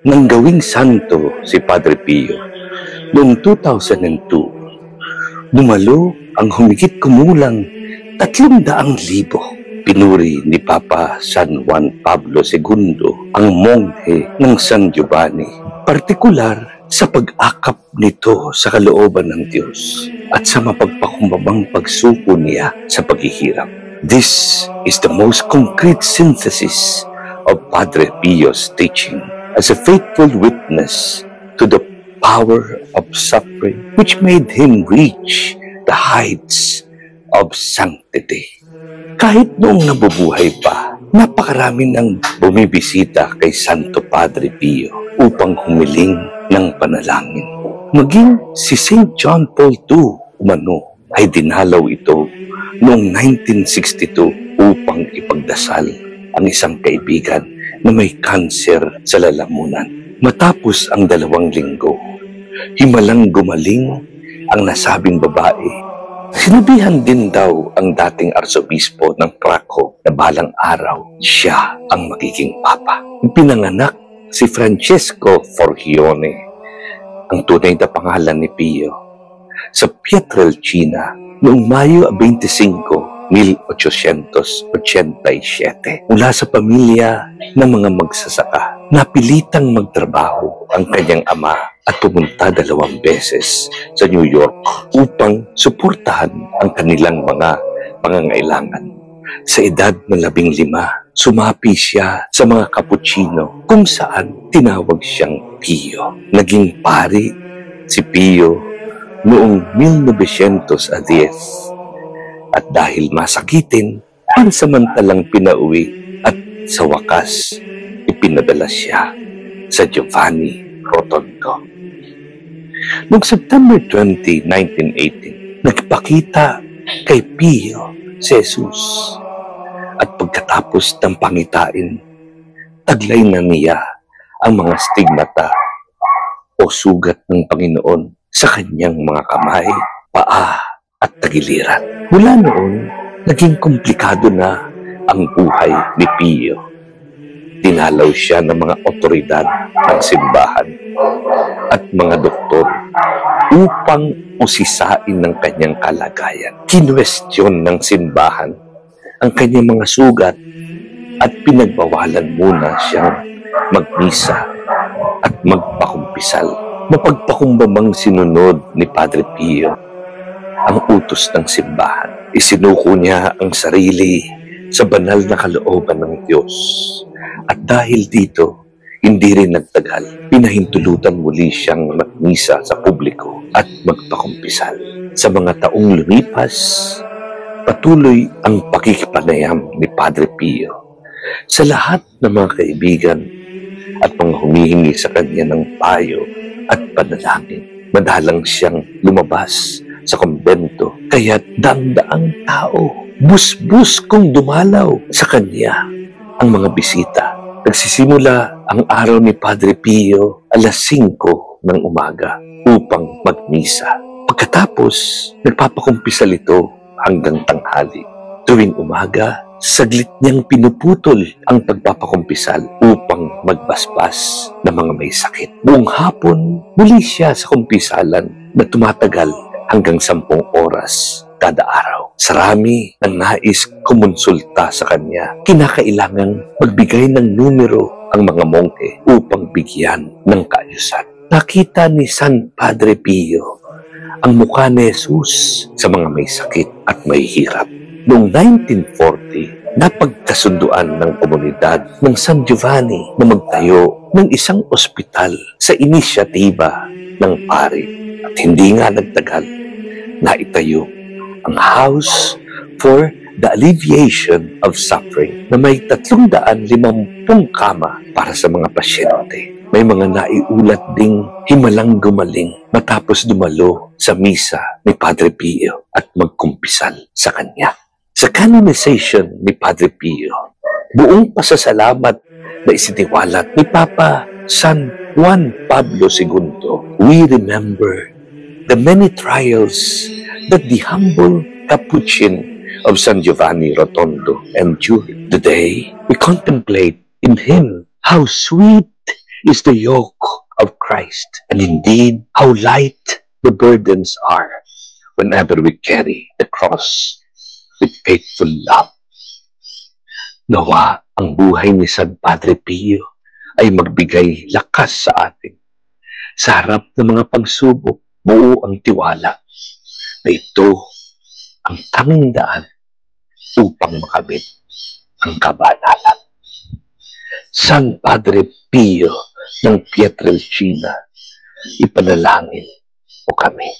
Nang gawing santo si Padre Pio noong 2002, dumalo ang humigit kumulang 300,000. Pinuri ni Papa San Juan Pablo II ang monghe ng San Giovanni, partikular sa pag-akap nito sa kalooban ng Diyos at sa mapagpakumbabang pagsuko niya sa paghihirap. This is the most concrete synthesis of Padre Pio's teaching as a faithful witness to the power of suffering which made him reach the heights of sanctity. Kahit noong nabubuhay pa, napakarami nang bumibisita kay Santo Padre Pio upang humiling ng panalangin. Maging si St. John Paul II umano ay dinalaw ito noong 1962 upang ipagdasal ang isang kaibigan na may kanser sa lalamunan. Matapos ang 2 linggo, himalang gumaling ang nasabing babae. Sinabihan din daw ang dating arsobispo ng Krakow na balang araw siya ang magiging papa. Pinanganak si Francesco Forgione, ang tunay na pangalan ni Pio, sa Pietrelcina noong Mayo 25, 1887. Mula sa pamilya ng mga magsasaka, napilitang magtrabaho ang kanyang ama at pumunta 2 beses sa New York upang suportahan ang kanilang mga pangangailangan. Sa edad na 15, sumapi siya sa mga Cappuccino kung saan tinawag siyang Pio. Naging pari si Pio noong 1910 at dahil masakitin, pansamantalang pinauwi at sa wakas, ipinadala siya sa Giovanni Rotondo. Noong September 20, 1918, nagpakita kay Pio si Jesus at pagkatapos ng pangitain, taglay na niya ang mga stigmata o sugat ng Panginoon sa kanyang mga kamay, paa at tagiliran. Mula noon, naging komplikado na ang buhay ni Pio. Dinalaw siya ng mga otoridad ng simbahan at mga doktor upang usisain ng kanyang kalagayan. Kinwestiyon ng simbahan ang kanyang mga sugat at pinagbawalan muna siyang magmisa at magpakumpisal. Mapagpakumbabang sinunod ni Padre Pio ang utos ng simbahan. Isinuko niya ang sarili sa banal na kalooban ng Diyos. At dahil dito, hindi rin nagtagal, pinahintulutan muli siyang magmisa sa publiko at magpakumpisal. Sa mga taong lumipas, patuloy ang pakikipanayam ni Padre Pio sa lahat ng mga kaibigan at mga humihingi sa kanya ng payo at panalangin. Madalang siyang lumabas sa kumbento, kaya't daang-daang tao, bus-bus kung dumalaw sa kanya ang mga bisita. Nagsisimula ang araw ni Padre Pio alas 5 ng umaga upang magmisa. Pagkatapos, nagpapakumpisal ito hanggang tanghali. Tuwing umaga, saglit niyang pinuputol ang pagpapakumpisal upang magbasbas ng mga may sakit. Buong hapon, muli siya sa kumpisalan na tumatagal hanggang 10 oras kada araw. Sarami ang nais kumonsulta sa kanya. Kinakailangang magbigay ng numero ang mga monghe upang bigyan ng kaayusan. Nakita ni San Padre Pio ang mukha ni Jesus sa mga may sakit at may hirap. Noong 1940, napagkasunduan ng komunidad ng San Giovanni na magtayo ng isang ospital sa inisyatiba ng pari. At hindi nga nagtagal, naitayo ang House for the Alleviation of Suffering na may 350 kama para sa mga pasyente. May mga naiulat ding himalang gumaling matapos dumalo sa misa ni Padre Pio at magkumpisal sa kanya. Sa canonization ni Padre Pio, buong pasasalamat na isiniwalat ni Papa San Juan Pablo II, we remember the many trials that the humble Capuchin of San Giovanni Rotondo endured. Today, We contemplate in Him how sweet is the yoke of Christ, and indeed how light the burdens are whenever we carry the cross with faithful love. Nawa ang buhay ni San Padre Pio ay magbigay lakas sa atin. Sa harap ng mga pagsubok, buo ang tiwala na ito ang tanging daan upang makamit ang kabanalan. San Padre Pio ng Pietrelcina, ipanalangin mo kami.